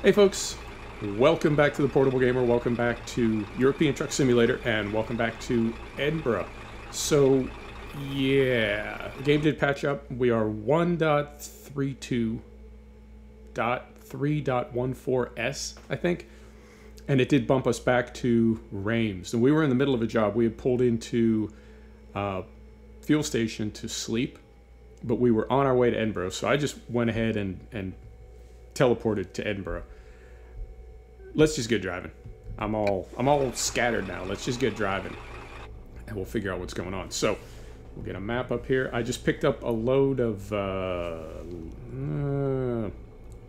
Hey folks, welcome back to the Portable Gamer, welcome back to European Truck Simulator, and welcome back to Edinburgh. So, yeah, the game did patch up. We are 1.32.3.14s, I think, and it did bump us back to Reims. And we were in the middle of a job. We had pulled into a fuel station to sleep, but we were on our way to Edinburgh, so I just went ahead and teleported to Edinburgh. Let's just get driving. I'm all scattered now. Let's just get driving, and we'll figure out what's going on. So we'll get a map up here. I just picked up a load of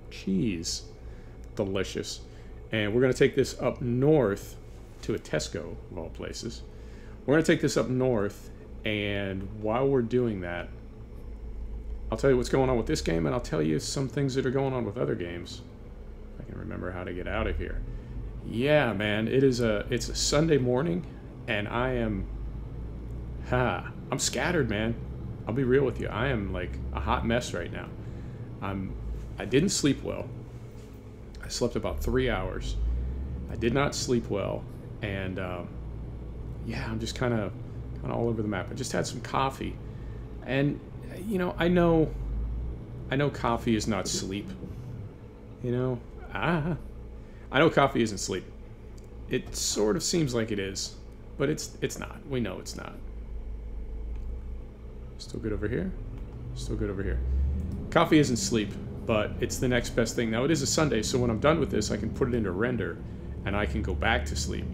cheese, delicious, and we're gonna take this up north to a Tesco of all places. We're gonna take this up north, and while we're doing that, I'll tell you what's going on with this game, and I'll tell you some things that are going on with other games. If I can remember how to get out of here. Yeah, man, it's a Sunday morning, and I'm scattered, man. I'll be real with you. I am like a hot mess right now. I didn't sleep well. I slept about 3 hours. I did not sleep well, and yeah, I'm just kind of all over the map. I just had some coffee, and you know, I know coffee is not sleep. You know, I know coffee isn't sleep. It sort of seems like it is, but it's not. We know it's not. Still good over here. Still good over here. Coffee isn't sleep, but it's the next best thing. Now, it is a Sunday, so when I'm done with this, I can put it into render, and I can go back to sleep.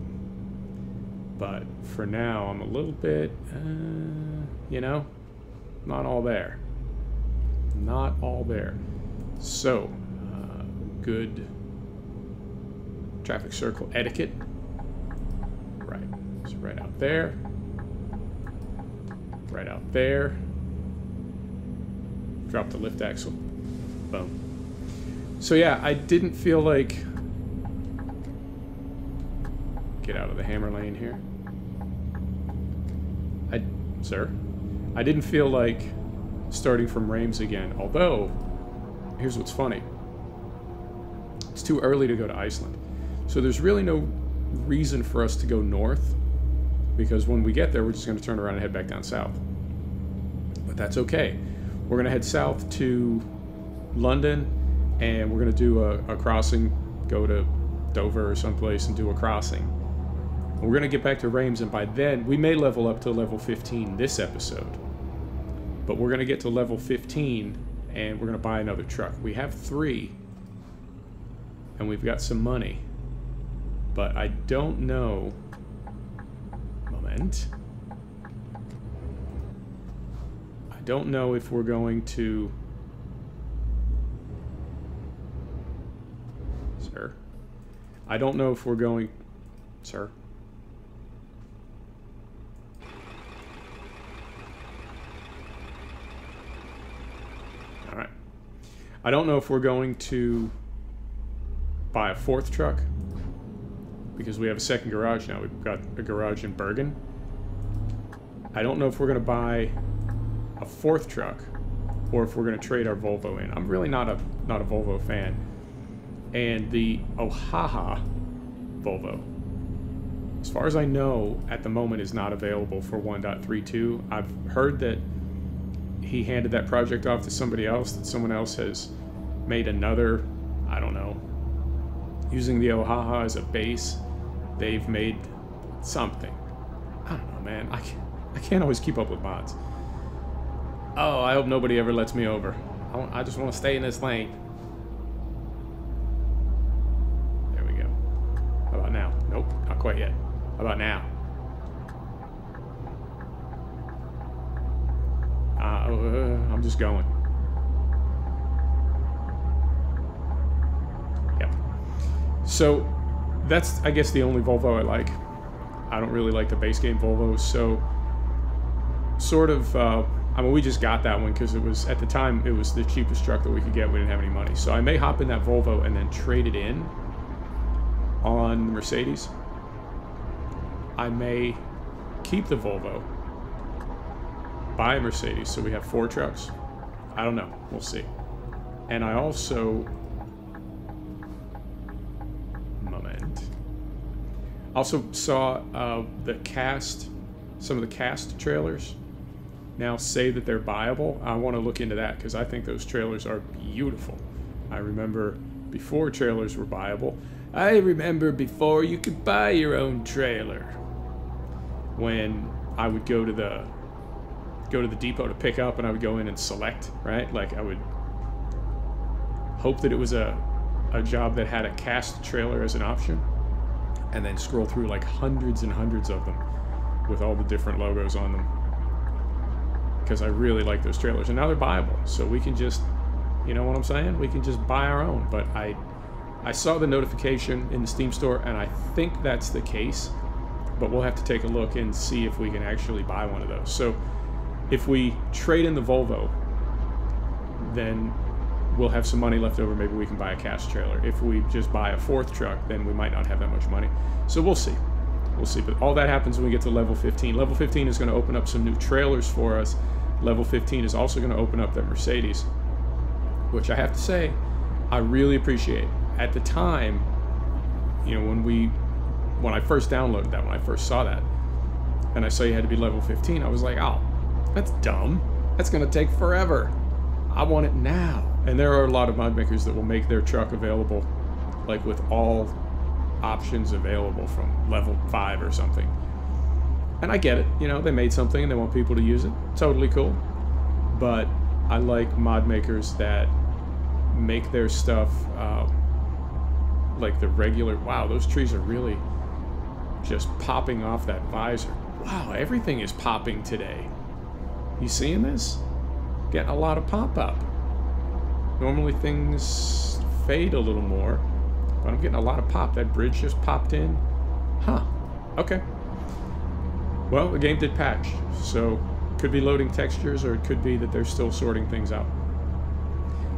But for now, I'm a little bit, you know, not all there. Not all there. So, good traffic circle etiquette. Right. So right out there. Right out there. Drop the lift axle. Boom. So yeah, I didn't feel like... Get out of the hammer lane here. Sir? I didn't feel like starting from Reims again, although, here's what's funny. It's too early to go to Iceland. So there's really no reason for us to go north, because when we get there, we're just going to turn around and head back down south. But that's okay. We're going to head south to London, and we're going to do a crossing, go to Dover or someplace and do a crossing. We're going to get back to Reims, and by then, we may level up to level 15 this episode. But we're going to get to level 15, and we're going to buy another truck. We have 3, and we've got some money. But I don't know... Moment. I don't know if we're going to... Sir? I don't know if we're going... Sir? Alright. I don't know if we're going to buy a 4th truck, because we have a 2nd garage now. We've got a garage in Bergen. I don't know if we're going to buy a 4th truck, or if we're going to trade our Volvo in. I'm really not a Volvo fan. And the Ohaha Volvo, as far as I know, at the moment is not available for 1.32. I've heard that he handed that project off to somebody else, that someone else has made another, I don't know, using the Ohaha as a base. They've made something. I don't know, man. I can't always keep up with mods. Oh, I hope nobody ever lets me over. I just want to stay in this lane. There we go. How about now? Nope, not quite yet. How about now? I'm just going. Yep. So, that's, I guess, the only Volvo I like. I don't really like the base game Volvos, so sort of, I mean, we just got that one because it was, at the time, it was the cheapest truck that we could get. We didn't have any money. So I may hop in that Volvo and then trade it in on the Mercedes. I may keep the Volvo, buy a Mercedes, so we have 4 trucks. I don't know. We'll see. And I also Also saw some of the cast trailers now say that they're buyable. I want to look into that because I think those trailers are beautiful. I remember before trailers were buyable. I remember before you could buy your own trailer. When I would go to the depot to pick up, and I would go in and select, right? Like I would hope that it was a job that had a cast trailer as an option, and then scroll through like hundreds and hundreds of them with all the different logos on them. Because I really like those trailers, and now they're buyable, so we can just, you know what I'm saying? We can just buy our own. But I saw the notification in the Steam store, and I think that's the case, but we'll have to take a look and see if we can actually buy one of those. So if we trade in the Volvo, then we'll have some money left over. Maybe we can buy a cast trailer. If we just buy a fourth truck, then we might not have that much money. So we'll see. We'll see. But all that happens when we get to level 15. Level 15 is going to open up some new trailers for us. Level 15 is also going to open up that Mercedes, which I have to say, I really appreciate. At the time, you know, when I first downloaded that, when I first saw that, and I saw you had to be level 15, I was like, oh, that's dumb. That's going to take forever. I want it now. And there are a lot of mod makers that will make their truck available, like with all options available from level 5 or something. And I get it, you know, they made something and they want people to use it. Totally cool. But I like mod makers that make their stuff like the regular. Wow, those trees are really just popping off that visor. Wow, everything is popping today. You seeing this? Getting a lot of pop-up. Normally things fade a little more, but I'm getting a lot of pop. That bridge just popped in. Huh. Okay. Well, the game did patch, so could be loading textures, or it could be that they're still sorting things out.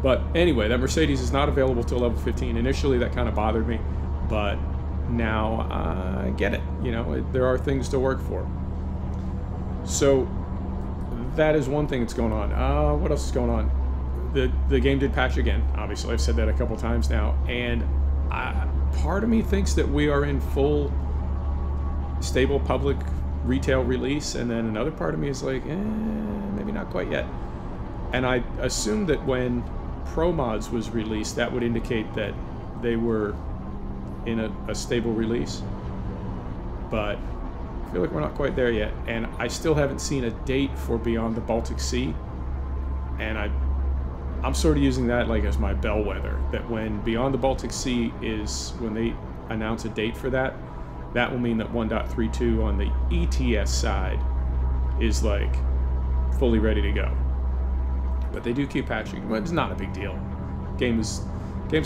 But anyway, that Mercedes is not available till level 15. Initially, that kind of bothered me, but now I get it. You know, there are things to work for. So that is one thing that's going on. What else is going on? The game did patch again. Obviously, I've said that a couple times now, and part of me thinks that we are in full stable public retail release, and then another part of me is like, maybe not quite yet. And I assumed that when Pro Mods was released, that would indicate that they were in a stable release. But I feel like we're not quite there yet, and I still haven't seen a date for Beyond the Baltic Sea, and I'm sort of using that like as my bellwether, that when Beyond the Baltic Sea is, when they announce a date for that, that will mean that 1.32 on the ETS side is like fully ready to go. But they do keep patching. Well, it's not a big deal. Game's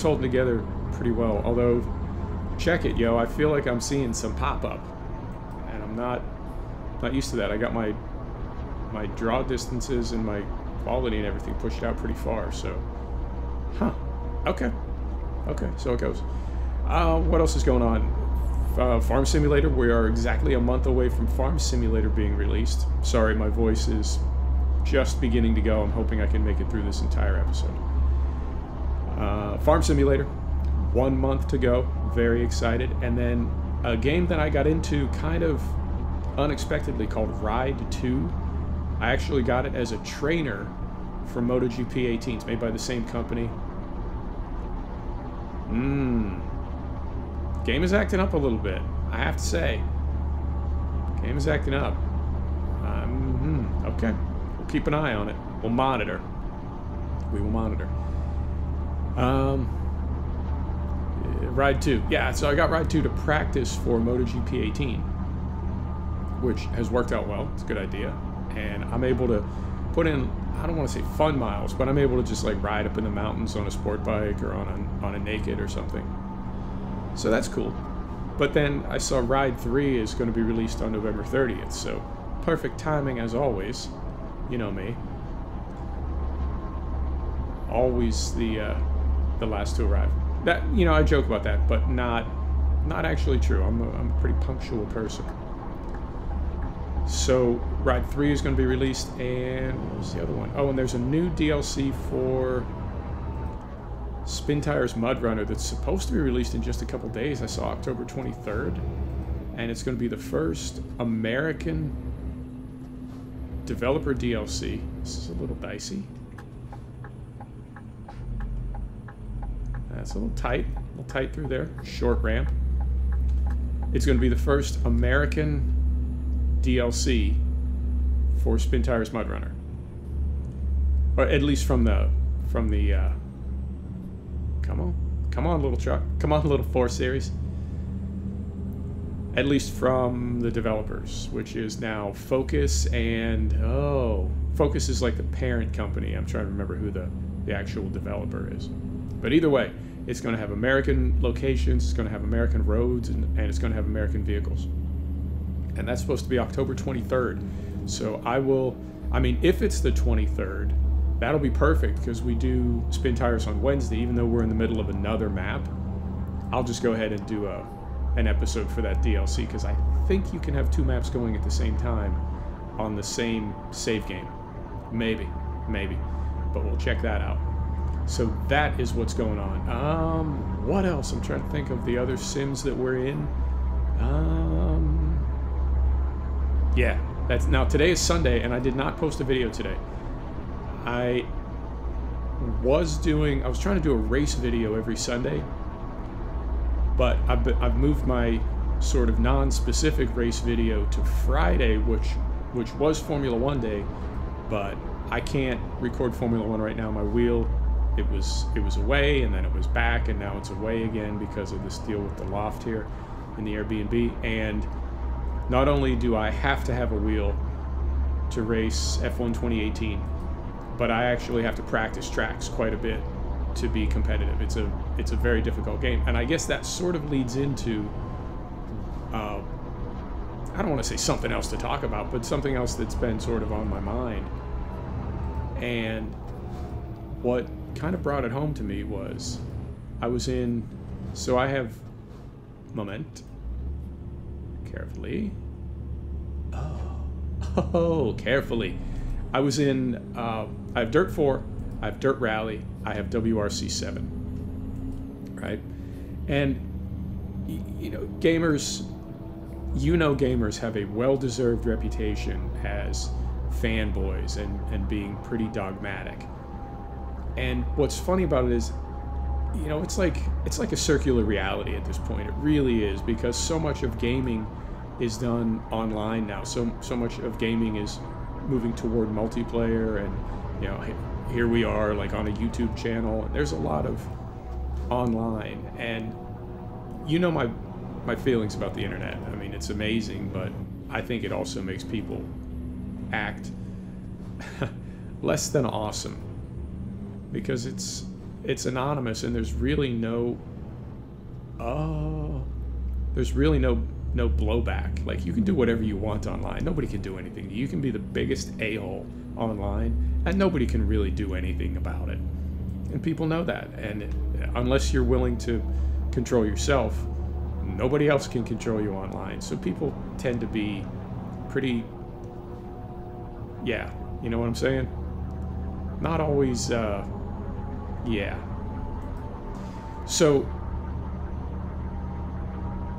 holding together pretty well. Although, check it, yo. I feel like I'm seeing some pop-up, and I'm not used to that. I got my draw distances and my quality and everything pushed out pretty far. So, okay, so it goes. What else is going on? Farm Simulator. We are exactly a month away from Farm Simulator being released. Sorry, my voice is just beginning to go. I'm hoping I can make it through this entire episode. Farm Simulator, 1 month to go. Very excited. And then a game that I got into kind of unexpectedly called Ride 2. I actually got it as a trainer for MotoGP 18s, made by the same company. Game is acting up a little bit, I have to say. Game is acting up. Okay. We'll keep an eye on it. We'll monitor. We will monitor. Ride 2. Yeah, so I got Ride 2 to practice for MotoGP 18, which has worked out well. It's a good idea. And I'm able to put in, I don't want to say fun miles, but I'm able to just like ride up in the mountains on a sport bike or on a naked or something. So that's cool. But then I saw Ride 3 is going to be released on November 30th, so perfect timing as always. You know me. Always the last to arrive. That, you know, I joke about that, but not actually true. I'm a pretty punctual person. So Ride 3 is going to be released, and what was the other one? Oh, and there's a new DLC for Spin Tire's Mud Runner that's supposed to be released in just a couple days. I saw October 23rd. and it's going to be the first American developer DLC. This is a little dicey. That's a little tight through there. Short ramp. It's going to be the first American DLC for Spin Tires Mud Runner, or at least from the come on little truck, come on little 4 Series. At least from the developers, which is now Focus, and Focus is like the parent company. I'm trying to remember who the actual developer is. But either way, it's going to have American locations, it's going to have American roads, and it's going to have American vehicles. And that's supposed to be October 23rd. So I mean, if it's the 23rd, that'll be perfect, because we do Spin Tires on Wednesday, even though we're in the middle of another map. I'll just go ahead and do an episode for that DLC, because I think you can have 2 maps going at the same time on the same save game. Maybe. But we'll check that out. So that is what's going on. What else? I'm trying to think of the other sims that we're in. Yeah, now today is Sunday, and I did not post a video today. I was trying to do a race video every Sunday, but I've moved my sort of non-specific race video to Friday, which was Formula 1 day, but I can't record Formula 1 right now. My wheel, it was away, and then it was back, and now it's away again because of this deal with the loft here in the Airbnb. And not only do I have to have a wheel to race F1 2018, but I actually have to practice tracks quite a bit to be competitive. It's a very difficult game, and I guess that sort of leads into I don't want to say something else to talk about, but something else that's been sort of on my mind. And what kind of brought it home to me was so I have carefully. Oh, carefully. I have Dirt 4, I have Dirt Rally, I have WRC7, right? And, gamers have a well-deserved reputation as fanboys and being pretty dogmatic. And what's funny about it is, it's like a circular reality at this point. It really is, because so much of gaming is done online now. So much of gaming is moving toward multiplayer, and here we are like on a YouTube channel, and there's a lot of online. And my feelings about the internet. I mean, it's amazing, but I think it also makes people act less than awesome, because it's anonymous, and there's really no blowback. Like, you can do whatever you want online. Nobody can do anything. You can be the biggest a-hole online, and nobody can really do anything about it. And people know that. And unless you're willing to control yourself, nobody else can control you online. So people tend to be pretty, you know what I'm saying? Not always, yeah. So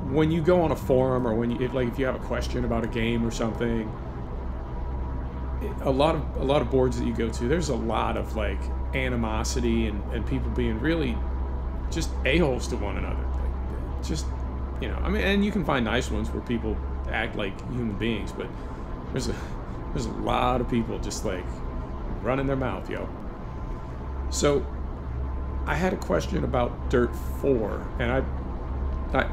when you go on a forum, or if you have a question about a game or something, a lot of boards that you go to, there's a lot of like animosity and people being really just a-holes to one another. Like, just, I mean, and you can find nice ones where people act like human beings, but there's a lot of people just like running their mouth, yo. So I had a question about Dirt 4, and I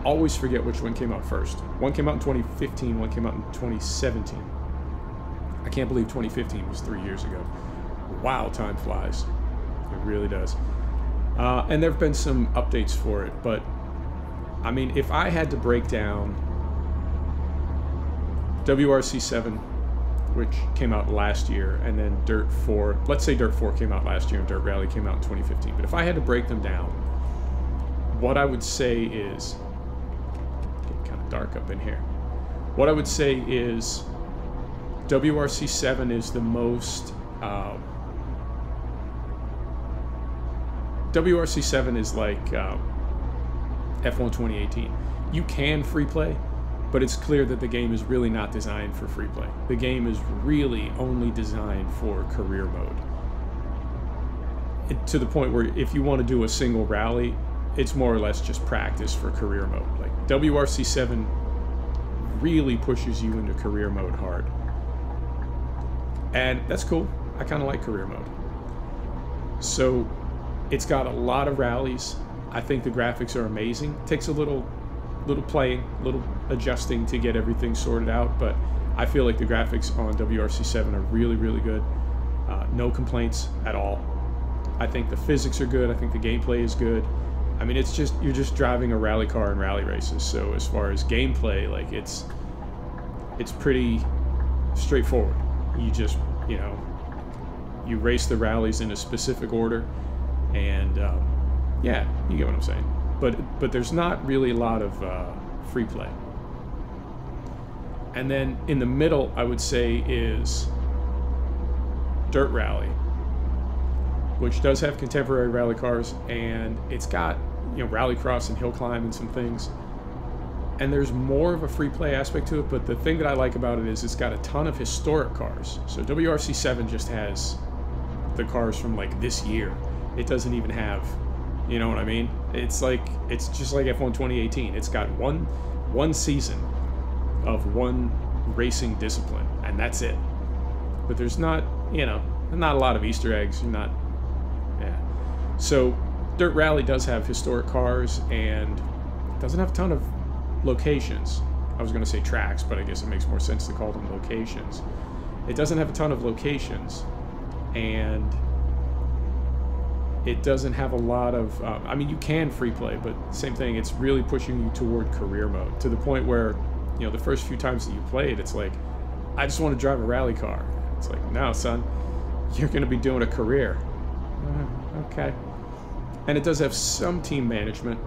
always forget which one came out first. One came out in 2015, one came out in 2017. I can't believe 2015 was 3 years ago. Wow, time flies. It really does. And there have been some updates for it, but I mean, if I had to break down WRC7, which came out last year, and then Dirt 4, let's say Dirt 4 came out last year and Dirt Rally came out in 2015, but if I had to break them down, what I would say is, getting kind of dark up in here, what I would say is WRC7 is the most, WRC7 is like F1 2018. You can free play, but it's clear that the game is really not designed for free play. The game is really only designed for career mode. To the point where if you want to do a single rally, it's more or less just practice for career mode. Like WRC7 really pushes you into career mode hard. And that's cool. I kind of like career mode. So it's got a lot of rallies. I think the graphics are amazing. It takes a little playing, a little adjusting to get everything sorted out, but I feel like the graphics on WRC7 are really, really good. No complaints at all. I think the physics are good. I think the gameplay is good. I mean, it's just, you're just driving a rally car in rally races. So as far as gameplay, like it's pretty straightforward. You just, you know, you race the rallies in a specific order, and yeah, you get what I'm saying. But there's not really a lot of free play. And then in the middle, I would say, is Dirt Rally, which does have contemporary rally cars, and it's got, you know, rallycross and hill climb and some things. And there's more of a free play aspect to it, but the thing that I like about it is it's got a ton of historic cars. So WRC7 just has the cars from like this year. It doesn't even have, you know what I mean? It's like, it's just like F1 2018. It's got one season of one racing discipline, and that's it. But there's not, you know, not a lot of Easter eggs. You're not, yeah. So Dirt Rally does have historic cars and doesn't have a ton of locations. I was going to say tracks, but I guess it makes more sense to call them locations. It doesn't have a ton of locations, and it doesn't have a lot of, I mean, you can free play, but same thing, it's really pushing you toward career mode, to the point where, you know, the first few times that you play it, it's like, I just want to drive a rally car. It's like, no, son, you're going to be doing a career. Okay. And it does have some team management,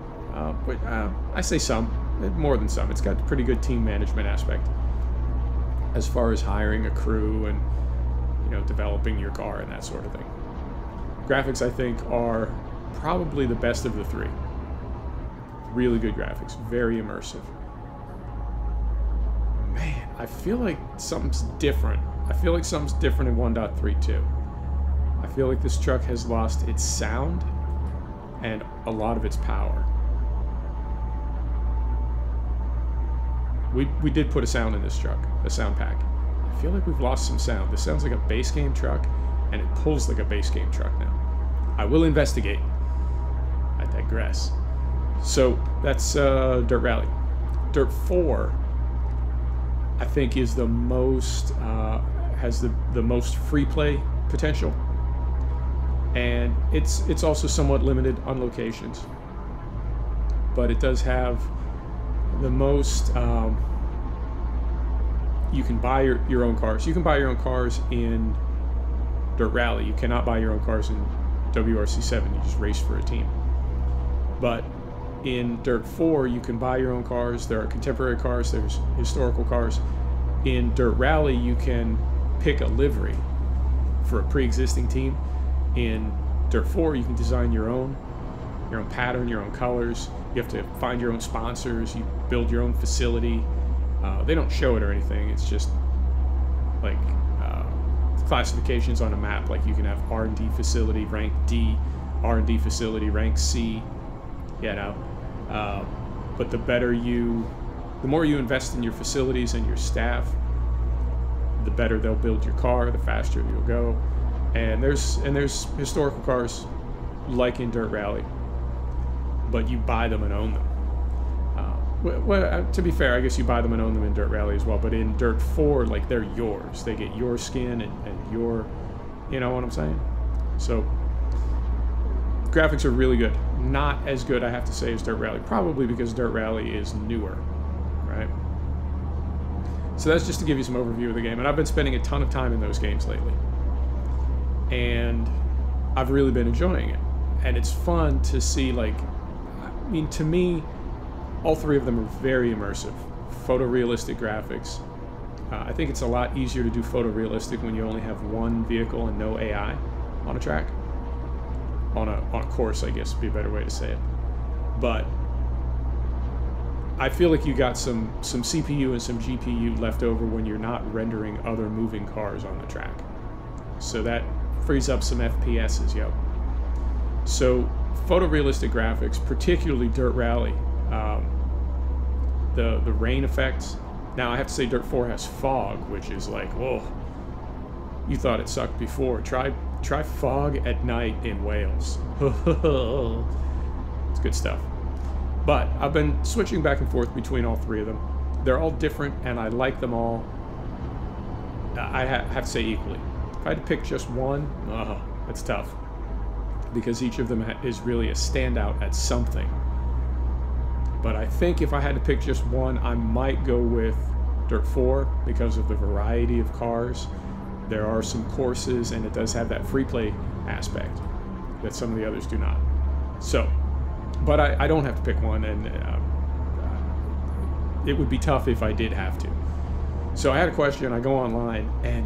but I say some, more than some. It's got a pretty good team management aspect as far as hiring a crew and, you know, developing your car and that sort of thing. Graphics, I think, are probably the best of the three. Really good graphics, very immersive. Man, I feel like something's different. I feel like something's different in 1.32. I feel like this truck has lost its sound and a lot of its power. We did put a sound in this truck, a sound pack. I feel like we've lost some sound. This sounds like a base game truck, and it pulls like a base game truck now. I will investigate. I digress. So that's Dirt Rally. Dirt 4, I think, is the most, has the most free play potential. And it's also somewhat limited on locations. But it does have the most, you can buy your own cars. You can buy your own cars in Dirt Rally. You cannot buy your own cars in WRC7. You just race for a team. But in Dirt 4, you can buy your own cars. There are contemporary cars. There's historical cars. In Dirt Rally, you can pick a livery for a pre-existing team. In Dirt 4, you can design your own pattern, your own colors. You have to find your own sponsors. You build your own facility. They don't show it or anything. It's just like classifications on a map. Like you can have R&D facility rank D, R&D facility rank C. You know, but the more you invest in your facilities and your staff, the better they'll build your car, the faster you'll go. And there's historical cars like in Dirt Rally, but you buy them and own them. Well, to be fair, I guess you buy them and own them in Dirt Rally as well, but in Dirt 4, like, they're yours. They get your skin and your, you know what I'm saying? So, graphics are really good. Not as good, I have to say, as Dirt Rally, probably because Dirt Rally is newer, right? So that's just to give you some overview of the game, and I've been spending a ton of time in those games lately. And I've really been enjoying it. And it's fun to see, like, I mean, to me, all three of them are very immersive. Photorealistic graphics. I think it's a lot easier to do photorealistic when you only have one vehicle and no AI on a track. On a course, I guess would be a better way to say it. But I feel like you got some CPU and some GPU left over when you're not rendering other moving cars on the track. So that frees up some FPSs, yo. So photorealistic graphics, particularly Dirt Rally, the rain effects. Now I have to say Dirt 4 has fog, which is like, whoa, you thought it sucked before. Try fog at night in Wales. It's good stuff. But I've been switching back and forth between all three of them. They're all different, and I like them all, I have to say, equally. If I had to pick just one, that's tough. Because each of them is really a standout at something. But I think if I had to pick just one, I might go with Dirt 4 because of the variety of cars. There are some courses, and it does have that free play aspect that some of the others do not. So, but I don't have to pick one, and it would be tough if I did have to. So I had a question, I go online, and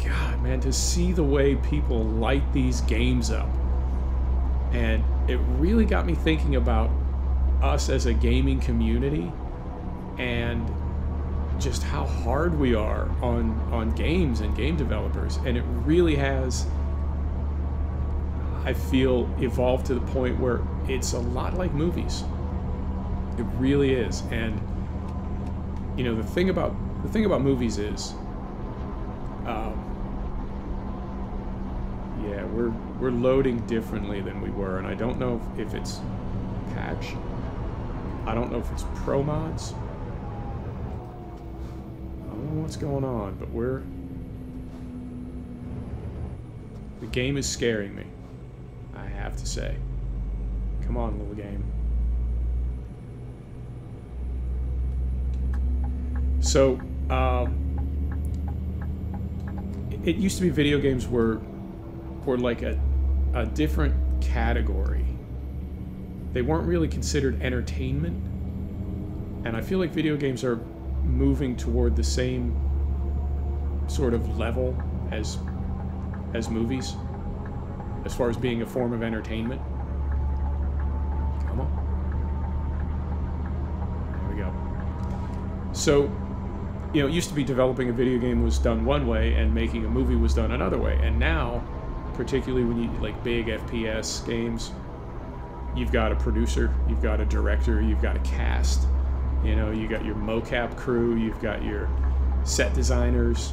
God, man, to see the way people light these games up, and it really got me thinking about us as a gaming community and just how hard we are on games and game developers. And it really has, I feel, evolved to the point where it's a lot like movies. It really is. And you know, the thing about movies is, yeah, we're loading differently than we were, and I don't know if it's patch. I don't know if it's pro mods. I don't know what's going on, but the game is scaring me, I have to say. Come on, little game. So, it used to be video games were like a different category. They weren't really considered entertainment, and I feel like video games are moving toward the same sort of level as movies, as far as being a form of entertainment. Come on. There we go. So, you know, it used to be developing a video game was done one way and making a movie was done another way, and now, particularly when you like big FPS games, you've got a producer, you've got a director, you've got a cast, you know, you got your mocap crew, you've got your set designers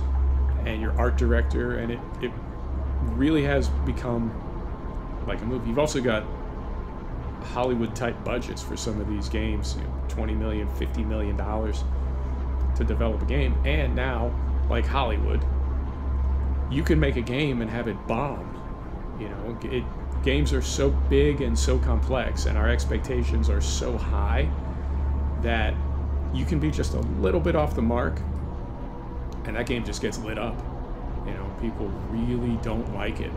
and your art director, and it really has become like a movie. You've also got Hollywood type budgets for some of these games, you know, $20 million, $50 million to develop a game. And now, like Hollywood, you can make a game and have it bomb. You know, games are so big and so complex, and our expectations are so high that you can be just a little bit off the mark, and that game just gets lit up. You know, people really don't like it.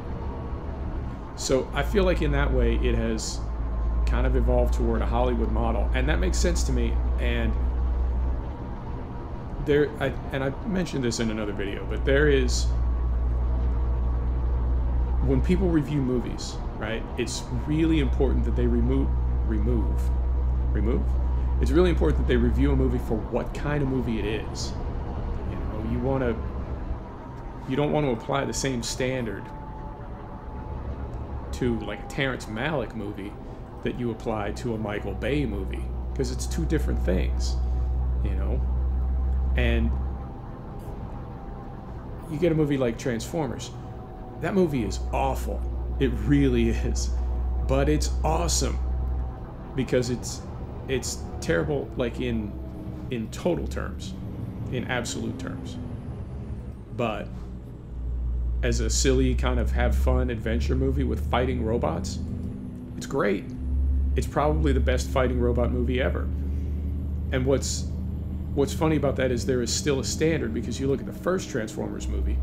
So I feel like in that way it has kind of evolved toward a Hollywood model, and that makes sense to me. And I mentioned this in another video, but there is, when people review movies, right, it's really important that they remove? It's really important that they review a movie for what kind of movie it is. You know, you don't want to apply the same standard to like a Terrence Malick movie that you apply to a Michael Bay movie, because it's two different things, you know. And you get a movie like Transformers. That movie is awful. It really is. But it's awesome because it's terrible, like in total terms, in absolute terms. But as a silly kind of have fun adventure movie with fighting robots, it's great. It's probably the best fighting robot movie ever. And what's funny about that is there is still a standard, because you look at the first Transformers movie,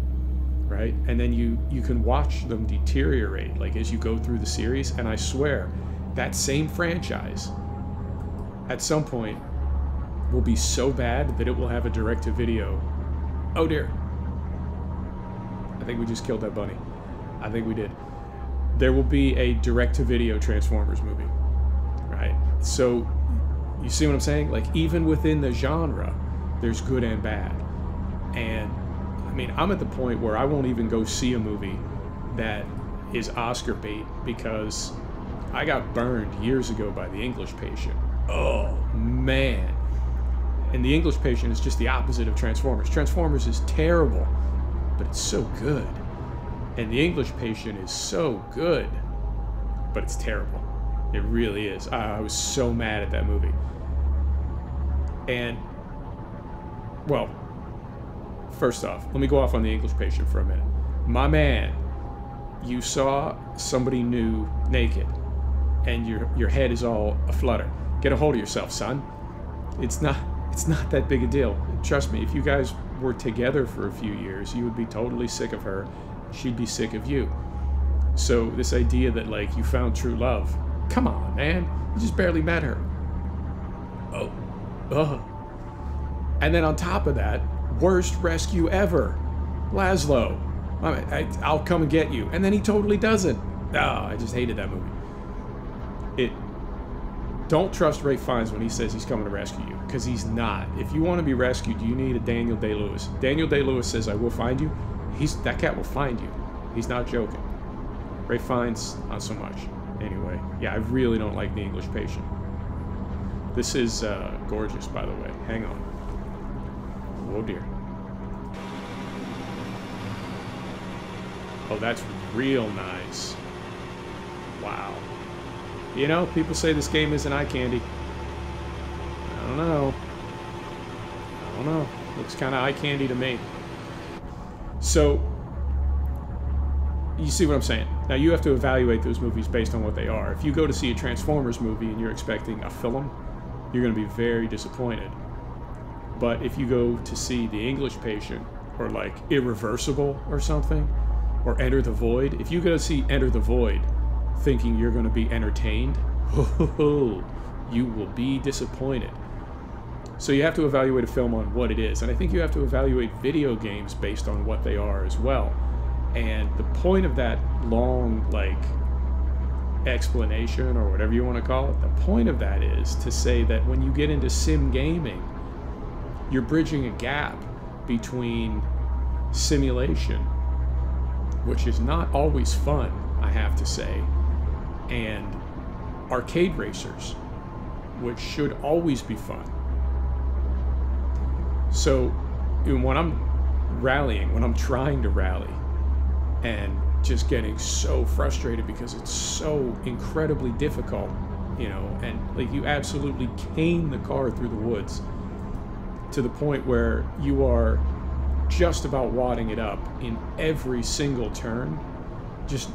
right? And then you can watch them deteriorate, like, as you go through the series. And I swear, that same franchise, at some point, will be so bad that it will have a direct-to-video. Oh dear. I think we just killed that bunny. I think we did. There will be a direct-to-video Transformers movie, right? So You see what I'm saying? Like, even within the genre, there's good and bad. And, I mean, I'm at the point where I won't even go see a movie that is Oscar bait because I got burned years ago by The English Patient. Oh, man. And The English Patient is just the opposite of Transformers. Transformers is terrible, but it's so good. And The English Patient is so good, but it's terrible. It really is. I was so mad at that movie. And, well, first off, let me go off on The English Patient for a minute. My man, you saw somebody new naked, and your head is all aflutter. Get a hold of yourself, son. It's not that big a deal. Trust me, if you guys were together for a few years, you would be totally sick of her. She'd be sick of you. So this idea that, like, you found true love, come on, man. You just barely met her. Oh. Ugh. And then on top of that, worst rescue ever. Laszlo. I'll come and get you. And then he totally doesn't. Oh, I just hated that movie. Don't trust Ralph Fiennes when he says he's coming to rescue you, because he's not. If you want to be rescued, you need a Daniel Day-Lewis. Daniel Day-Lewis says, I will find you. That cat will find you. He's not joking. Ralph Fiennes, not so much. Anyway, yeah, I really don't like The English Patient. This is gorgeous, by the way. Hang on. Oh, dear. Oh, that's real nice. Wow. You know, people say this game isn't eye candy. I don't know. Looks kind of eye candy to me. So, you see what I'm saying? Now, you have to evaluate those movies based on what they are. If you go to see a Transformers movie and you're expecting a film, you're going to be very disappointed. But if you go to see The English Patient, or like Irreversible or something, or Enter the Void, if you go to see Enter the Void thinking you're going to be entertained, you will be disappointed. So you have to evaluate a film on what it is, and I think you have to evaluate video games based on what they are as well. And the point of that long, like, explanation, or whatever you want to call it, the point of that is to say that when you get into sim gaming, you're bridging a gap between simulation, which is not always fun, I have to say, and arcade racers, which should always be fun. So when I'm rallying, when I'm trying to rally, and just getting so frustrated because it's so incredibly difficult, you know, and like you absolutely cane the car through the woods to the point where you are just about wadding it up in every single turn, just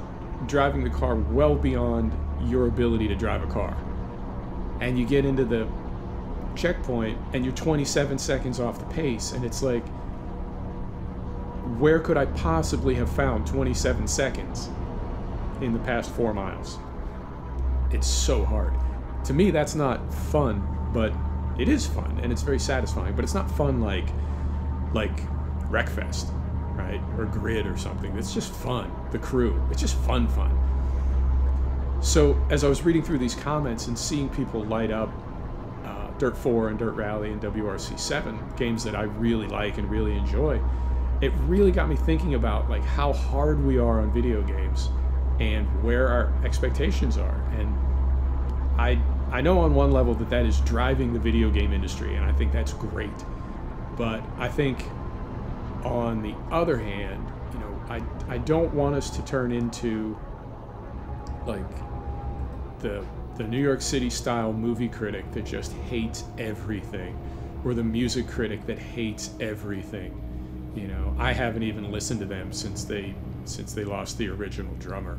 driving the car well beyond your ability to drive a car. And you get into the checkpoint and you're 27 seconds off the pace, and it's like, where could I possibly have found 27 seconds in the past 4 miles? It's so hard. To me, that's not fun, but it is fun, and it's very satisfying, but it's not fun like Wreckfest, right? Or Grid or something. It's just fun. The Crew. It's just fun. So as I was reading through these comments and seeing people light up Dirt 4 and Dirt Rally and WRC 7, games that I really like and really enjoy, it really got me thinking about like how hard we are on video games and where our expectations are. And I know on one level that is driving the video game industry, and I think that's great. But I think on the other hand, you know, I don't want us to turn into like the New York City style movie critic that just hates everything, or the music critic that hates everything. You know, I haven't even listened to them since they lost the original drummer.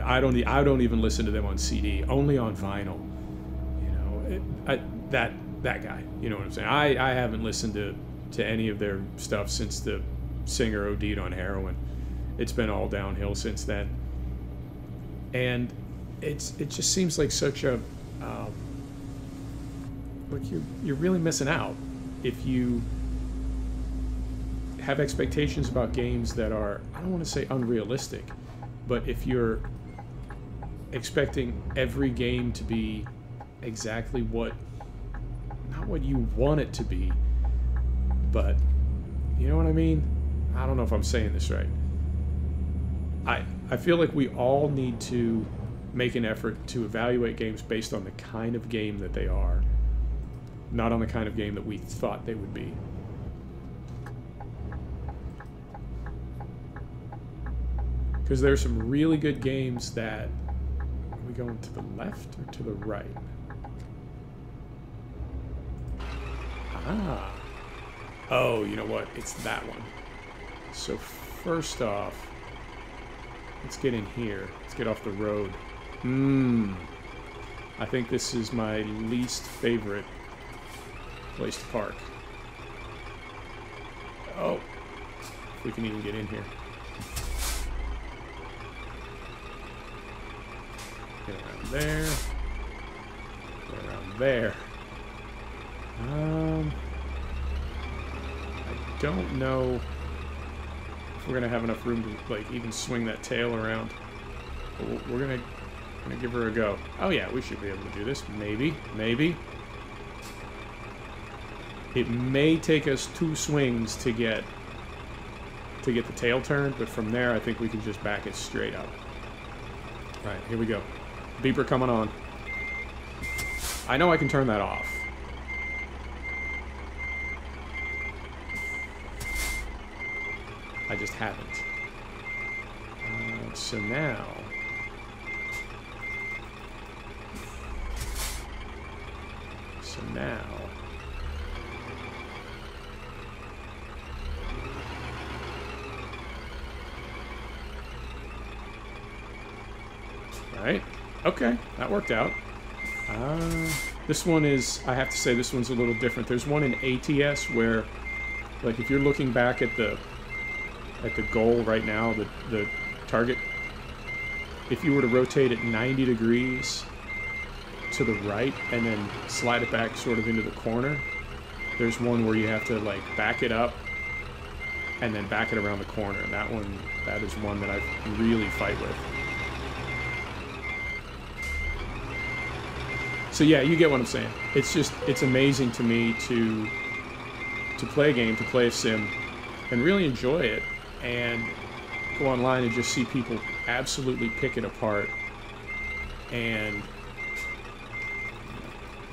I don't even listen to them on CD, only on vinyl. You know, that guy. You know what I'm saying? I haven't listened to any of their stuff since the singer OD'd on heroin. It's been all downhill since then. And it just seems like such a like you're really missing out if you have expectations about games that are, I don't want to say unrealistic, but if you're expecting every game to be exactly what not what you want it to be, but you know what I mean? I don't know if I'm saying this right. I feel like we all need to make an effort to evaluate games based on the kind of game that they are, not on the kind of game that we thought they would be. Because there's some really good games that... Are we going to the left or to the right? Ah. Oh, you know what? It's that one. So first off, let's get in here. Let's get off the road. I think this is my least favorite place to park. Oh, if we can even get in here. Get around there. Get around there. I don't know if we're gonna have enough room to like even swing that tail around. But we're gonna give her a go. Oh yeah, we should be able to do this. Maybe, maybe. It may take us 2 swings to get the tail turned, but from there I think we can just back it straight up. All right, here we go. Beeper coming on. I know I can turn that off. I just haven't. So now... Alright. Okay, that worked out. This one is... I have to say, this one's a little different. There's one in ATS where, like, if you're looking back at the goal right now, the target, if you were to rotate it 90 degrees to the right and then slide it back sort of into the corner, there's one where you have to like back it up and then back it around the corner, and that is one that I really fight with. So yeah, you get what I'm saying. It's amazing to me to play a game, to play a sim, and really enjoy it, and go online and just see people absolutely pick it apart and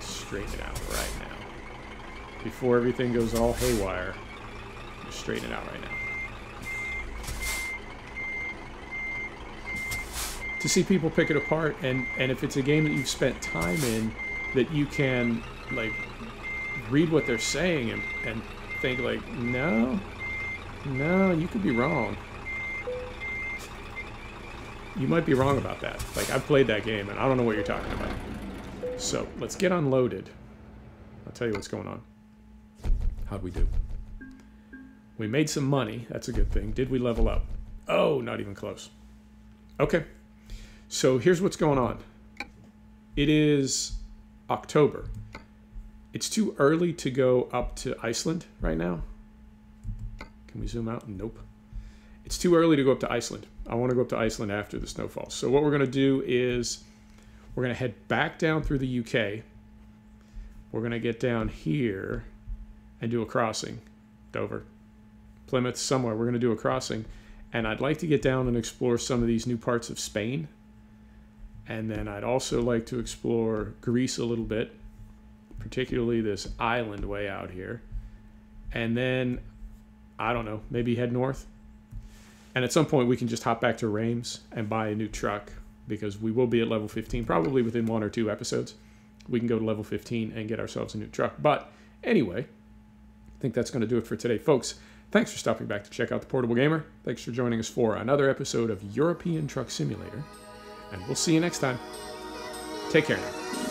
straighten it out right now. Before everything goes all haywire, just straighten it out right now. To see people pick it apart, and if it's a game that you've spent time in, that you can like read what they're saying and think like, no, you could be wrong. You might be wrong about that. Like, I've played that game and I don't know what you're talking about. So let's get unloaded. I'll tell you what's going on. How'd we do? We made some money. That's a good thing. Did we level up? Oh, not even close. Okay. So here's what's going on. It is October. It's too early to go up to Iceland right now. Can we zoom out? Nope. It's too early to go up to Iceland. I want to go up to Iceland after the snowfall. So what we're going to do is we're going to head back down through the UK. We're going to get down here and do a crossing. Dover, Plymouth, somewhere. We're going to do a crossing. And I'd like to get down and explore some of these new parts of Spain. And then I'd also like to explore Greece a little bit, particularly this island way out here. And then, I don't know, maybe head north. And at some point we can just hop back to Reims and buy a new truck, because we will be at level 15, probably within 1 or 2 episodes. We can go to level 15 and get ourselves a new truck. But anyway, I think that's going to do it for today, folks. Thanks for stopping back to check out The Portable Gamer. Thanks for joining us for another episode of European Truck Simulator. And we'll see you next time. Take care now.